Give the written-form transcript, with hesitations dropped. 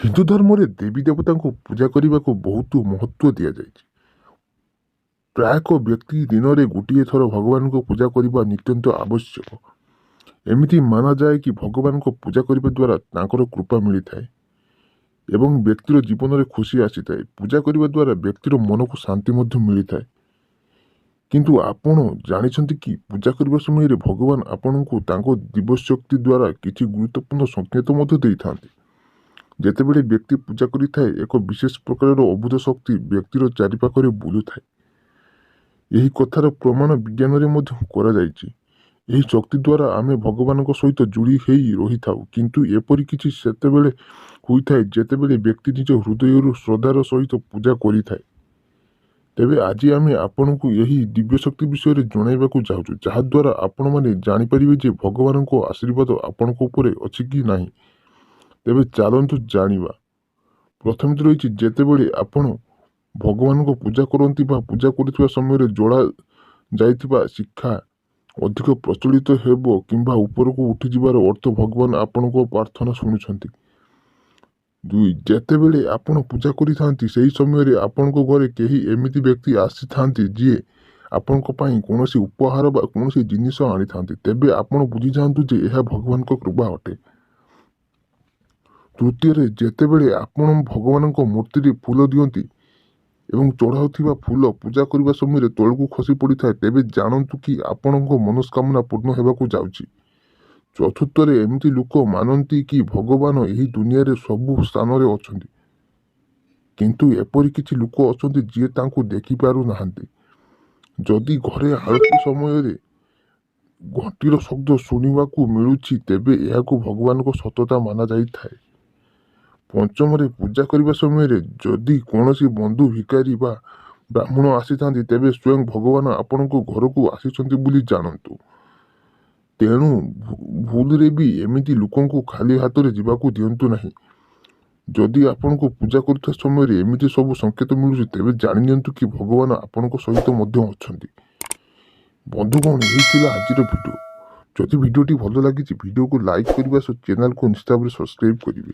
ହିନ୍ଦୁ ଧର୍ମରେ ଦେବୀ ଦେବତାଙ୍କୁ ପୂଜା କରିବାକୁ ବହୁତ ମହତ୍ତ୍ୱ ଦିଆଯାଇଛି। ପ୍ରାୟତଃ ବ୍ୟକ୍ତି ଦିନରେ ଗୋଟିଏ ଥର ଭଗବାନଙ୍କୁ ପୂଜା କରିବା ନିତ୍ୟନ୍ତ ଆବଶ୍ୟକ। ଏମିତି ମାନାଯାଏ କି ଭଗବାନଙ୍କ ପୂଜା କରିବା ଦ୍ୱାରା ତାଙ୍କର କୃପା ମିଳିଥାଏ ଏବଂ ବ୍ୟକ୍ତିର ଜୀବନରେ ଖୁସି ଆସିଥାଏ। ପୂଜା କରିବା ଦ୍ୱାରା ବ୍ୟକ୍ତିର ମନକୁ ଶାନ୍ତି ମଧ୍ୟ ମିଳିଥାଏ। କିନ୍ତୁ ଆପଣ ଜାଣିଛନ୍ତି କି ପୂଜା କରିବା ସମୟରେ ଭଗବାନ ଆପଣଙ୍କୁ ତାଙ୍କ ଦିବ୍ୟଶକ୍ତି ଦ୍ୱାରା କିଛି ଗୁରୁତ୍ୱପୂର୍ଣ୍ଣ ସଂକେତ ମଧ୍ୟ ଦେଇଥାନ୍ତି। ଯେତେବେଳେ ବ୍ୟକ୍ତି ପୂଜା କରିଥାଏ, ଏକ ବିଶେଷ ପ୍ରକାରର ଅଦ୍ଭୁତ ଶକ୍ତି ବ୍ୟକ୍ତିର ଚାରିପାଖରେ ବୁଲୁଥାଏ। ଏହି କଥାର ପ୍ରମାଣ ବିଜ୍ଞାନରେ ମଧ୍ୟ କରାଯାଇଛି। ଏହି ଶକ୍ତି ଦ୍ୱାରା ଆମେ ଭଗବାନଙ୍କ ସହିତ ଯୋଡ଼ି ହୋଇ ରହିଥାଉ। କିନ୍ତୁ ଏପରି କିଛି ସେତେବେଳେ ହୋଇଥାଏ ଯେତେବେଳେ ବ୍ୟକ୍ତି ନିଜ ହୃଦୟରୁ ଶ୍ରଦ୍ଧାର ସହିତ ପୂଜା କରିଥାଏ। ତେବେ ଆଜି ଆମେ ଆପଣଙ୍କୁ ଏହି ଦିବ୍ୟଶକ୍ତି ବିଷୟରେ ଜଣାଇବାକୁ ଯାଉଛୁ, ଯାହାଦ୍ୱାରା ଆପଣମାନେ ଜାଣିପାରିବେ ଯେ ଭଗବାନଙ୍କ ଆଶୀର୍ବାଦ ଆପଣଙ୍କ ଉପରେ ଅଛି କି ନାହିଁ। ତେବେ ଚାଲନ୍ତୁ ଜାଣିବା। ପ୍ରଥମେ ରହିଛି, ଯେତେବେଳେ ଆପଣ ଭଗବାନଙ୍କ ପୂଜା କରନ୍ତି ବା ପୂଜା କରୁଥିବା ସମୟରେ ଯୋଡ଼ା ଯାଇଥିବା ଶିକ୍ଷା ଅଧିକ ପ୍ରଚଳିତ ହେବ କିମ୍ବା ଉପରକୁ ଉଠିଯିବାର ଅର୍ଥ ଭଗବାନ ଆପଣଙ୍କ ପ୍ରାର୍ଥନା ଶୁଣୁଛନ୍ତି। 2. ଯେତେବେଳେ ଆପଣ ପୂଜା କରିଥାନ୍ତି, ସେହି ସମୟରେ ଆପଣଙ୍କ ଘରେ କେହି ଏମିତି ବ୍ୟକ୍ତି ଆସିଥାନ୍ତି ଯିଏ ଆପଣଙ୍କ ପାଇଁ କୌଣସି ଉପହାର ବା କୌଣସି ଜିନିଷ ଆଣିଥାନ୍ତି। ତେବେ ଆପଣ ବୁଝିଯାଆନ୍ତୁ ଯେ ଏହା ଭଗବାନଙ୍କ କୃପା ଅଟେ। 3. ଯେତେବେଳେ ଆପଣ ଭଗବାନଙ୍କ ମୂର୍ତ୍ତିରେ ଫୁଲ ଦିଅନ୍ତି ଏବଂ ଚଢ଼ାଉଥିବା ଫୁଲ ପୂଜା କରିବା ସମୟରେ ତଳକୁ ଖସି ପଡ଼ିଥାଏ, ତେବେ ଜାଣନ୍ତୁ କି ଆପଣଙ୍କ ମନସ୍କାମନା ପୂର୍ଣ୍ଣ ହେବାକୁ ଯାଉଛି। 4. ଏମିତି ଲୋକ ମାନନ୍ତି କି ଭଗବାନ ଏହି ଦୁନିଆରେ ସବୁ ସ୍ଥାନରେ ଅଛନ୍ତି, କିନ୍ତୁ ଏପରି କିଛି ଲୋକ ଅଛନ୍ତି ଯିଏ ତାଙ୍କୁ ଦେଖିପାରୁନାହାନ୍ତି। ଯଦି ଘରେ ଆଳତୀ ସମୟରେ ଘଣ୍ଟିର ଶବ୍ଦ ଶୁଣିବାକୁ ମିଳୁଛି, ତେବେ ଏହାକୁ ଭଗବାନଙ୍କ ସତତା ମାନାଯାଇଥାଏ। 5. ପୂଜା କରିବା ସମୟରେ ଯଦି କୌଣସି ବନ୍ଧୁ, ଭିକାରୀ ବା ବ୍ରାହ୍ମଣ ଆସିଥାନ୍ତି, ତେବେ ସ୍ୱୟଂ ଭଗବାନ ଆପଣଙ୍କ ଘରକୁ ଆସିଛନ୍ତି ବୋଲି ଜାଣନ୍ତୁ। ତେଣୁ ଭୁଲରେ ବି ଏମିତି ଲୋକଙ୍କୁ ଖାଲି ହାତରେ ଯିବାକୁ ଦିଅନ୍ତୁ ନାହିଁ। ଯଦି ଆପଣଙ୍କୁ ପୂଜା କରୁଥିବା ସମୟରେ ଏମିତି ସବୁ ସଂକେତ ମିଳୁଛି, ତେବେ ଜାଣିନିଅନ୍ତୁ କି ଭଗବାନ ଆପଣଙ୍କ ସହିତ ମଧ୍ୟ ଅଛନ୍ତି। ବନ୍ଧୁଗଣ, ଏହି ଥିଲା ଆଜିର ଭିଡ଼ିଓ। ଯଦି ଭିଡ଼ିଓଟି ଭଲ ଲାଗିଛି, ଭିଡ଼ିଓକୁ ଲାଇକ୍ କରିବା ସହ ଚ୍ୟାନେଲକୁ ନିଶ୍ଚିତ ଭାବରେ ସବସ୍କ୍ରାଇବ୍ କରିବେ।